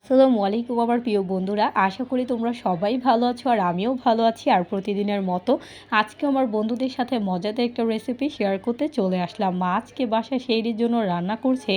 আসসালামু আলাইকুম আমার প্রিয় বন্ধুরা, আশা করি তোমরা সবাই ভালো আছো আর আমিও ভালো আছি। আর প্রতিদিনের মতো আজকে আমার বন্ধুদের সাথে মজাদার একটা রেসিপি শেয়ার করতে চলে আসলাম। মা আজকে বাসায় সেইটির জন্য রান্না করছে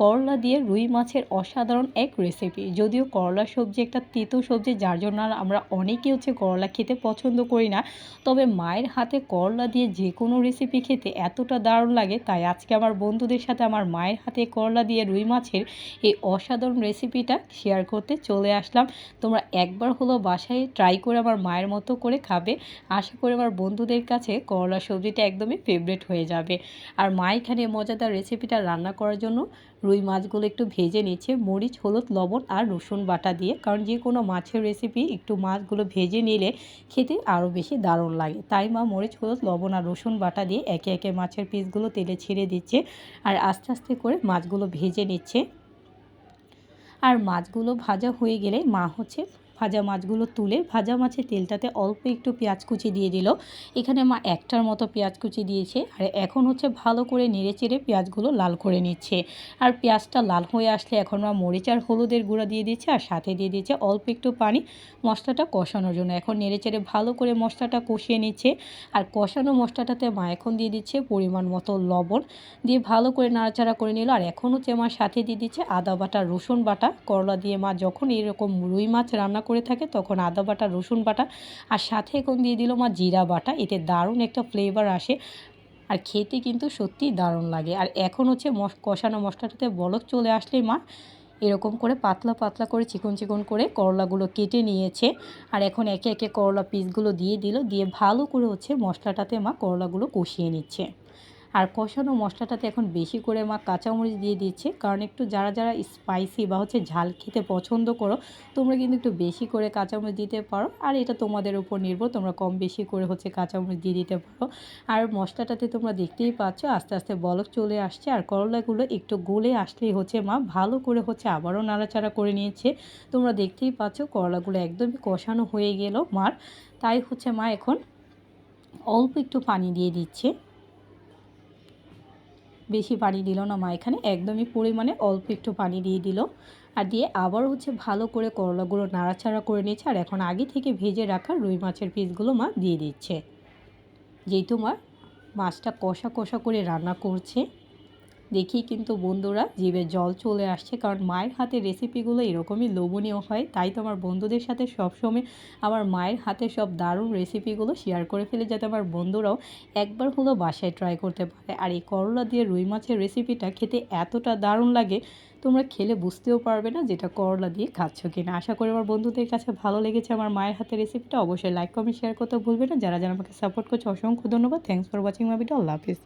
করলা দিয়ে রুই মাছের অসাধারণ এক রেসিপি। যদিও করলা সবজি একটা তিতো সবজি, যার জন্য আমরা অনেকেই করলা খেতে পছন্দ করি না, তবে মায়ের হাতে করলা দিয়ে যে কোনো রেসিপি খেতে এতটা দারুণ লাগে, তাই আজকে আমার বন্ধুদের সাথে আমার মায়ের হাতে করলা দিয়ে রুই মাছের এই অসাধারণ রেসিপিটা শেয়ার করতে চলে আসলাম। তোমরা একবার হলো বাসায় ট্রাই করে আমার মায়ের মতো করে খাবে। আশা করি আমার বন্ধুদের কাছে করলা সবজিটা একদমই ফেভারিট হয়ে যাবে। আর মা এখানে মজাদার রেসিপিটা রান্না করার জন্য রুই মাছগুলো একটু ভেজে নিচ্ছে মরিচ, হলুদ, লবণ আর রসুন বাটা দিয়ে। কারণ যে কোনো মাছের রেসিপি একটু মাছগুলো ভেজে নিলে খেতে আরও বেশি দারুণ লাগে, তাই মা মরিচ, হলুদ, লবণ আর রসুন বাটা দিয়ে একে একে মাছের পিসগুলো তেলে ছেড়ে দিচ্ছে আর আস্তে আস্তে করে মাছগুলো ভেজে নিচ্ছে। আর মাছগুলো ভাজা হয়ে গেলে মা ভাজা মাছগুলো তুলে ভাজা মাছের তেলটাতে অল্প একটু পেঁয়াজ কুচি দিয়ে দিল। এখানে মা একটার মতো পেঁয়াজ কুচি দিয়েছে। আর এখন ভালো করে নেড়ে চেড়ে পেঁয়াজগুলো লাল করে নিচ্ছে। আর পেঁয়াজটা লাল হয়ে আসলে এখন মা মরিচ আর হলুদের গুঁড়া দিয়ে দিচ্ছে আর সাথে দিয়ে দিচ্ছে অল্প একটু পানি মশলাটা কষানোর জন্য। এখন নেড়ে চেড়ে ভালো করে মশলাটা কষিয়ে নিচ্ছে। আর কষানো মশলাটাতে মা এখন দিয়ে দিচ্ছে পরিমাণ মতো লবণ দিয়ে ভালো করে নাড়াচাড়া করে নিল। আর এখন মার সাথে দিয়ে দিচ্ছে আদা বাটা, রসুন বাটা। করলা দিয়ে মা যখন এরকম রুই মাছ রান্না করে থাকে তখন আদা বাটা, রসুন বাটা আর সাথে এখন দিয়ে দিল মা জিরা বাটা। এতে দারুণ একটা ফ্লেভার আসে আর খেতে কিন্তু সত্যিই দারুণ লাগে। আর এখন কষানো মশলাটাতে বলক চলে আসলে মা এরকম করে পাতলা পাতলা করে চিকন চিকন করে করলাগুলো কেটে নিয়েছে। আর এখন একে একে করলা পিসগুলো দিয়ে দিল, দিয়ে ভালো করে মশলাটাতে মা করলাগুলো কষিয়ে নিচ্ছে। আর কষানো মশলাটাতে এখন বেশি করে মা কাঁচামরিচ দিয়ে দিচ্ছে, কারণ একটু যারা যারা স্পাইসি বা ঝাল খেতে পছন্দ করো তোমরা কিন্তু একটু বেশি করে কাঁচামরিচ দিতে পারো। আর এটা তোমাদের উপর নির্ভর, তোমরা কম বেশি করে কাঁচামরিচ দিয়ে দিতে পারো। আর মশলাটাতে তোমরা দেখতেই পাচ্ছ আস্তে আস্তে বলক চলে আসছে। আর করলাগুলো একটু গলে আসলেই মা ভালো করে আবারও নাড়াচাড়া করে নিয়েছে। তোমরা দেখতেই পাচ্ছ করলাগুলো একদমই কষানো হয়ে গেল মার। তাই মা এখন অল্প একটু পানি দিয়ে দিচ্ছে, বেশি পানি দিল না মা, এখানে একদমই পরিমাণে অল্প একটু পানি দিয়ে দিল। আর দিয়ে আবার ভালো করে করলাগুলো নাড়াচাড়া করে নিয়েছে। আর এখন আগে থেকে ভেজে রাখা রুই মাছের পিসগুলো মা দিয়ে দিচ্ছে। যেহেতু মা মাছটা কষা কষা করে রান্না করছে, দেখি কিন্তু বন্ধুরা জিভে জল চলে আসছে, কারণ মায়ের হাতের রেসিপিগুলো এরকমই লোভনীয় হয়। তাই তো আমার বন্ধুদের সাথে সবসময় আমার মায়ের হাতে সব দারুণ রেসিপিগুলো শেয়ার করে ফেলে, যাতে আমার বন্ধুরাও একবার হলো বাসায় ট্রাই করতে পারে। আর এই করলা দিয়ে রুই মাছের রেসিপিটা খেতে এতটা দারুণ লাগে, তোমরা খেলে বুঝতেও পারবে না যেটা করলা দিয়ে খাচ্ছ কিনা। আশা করি আমার বন্ধুদের কাছে ভালো লেগেছে আমার মায়ের হাতের রেসিপিটা। অবশ্যই লাইক, কমেন্ট, শেয়ার করতে ভুলবে না। যারা যারা আমাকে সাপোর্ট করছে অসংখ্য ধন্যবাদ। Thanks for watching my video. Allah Hafiz.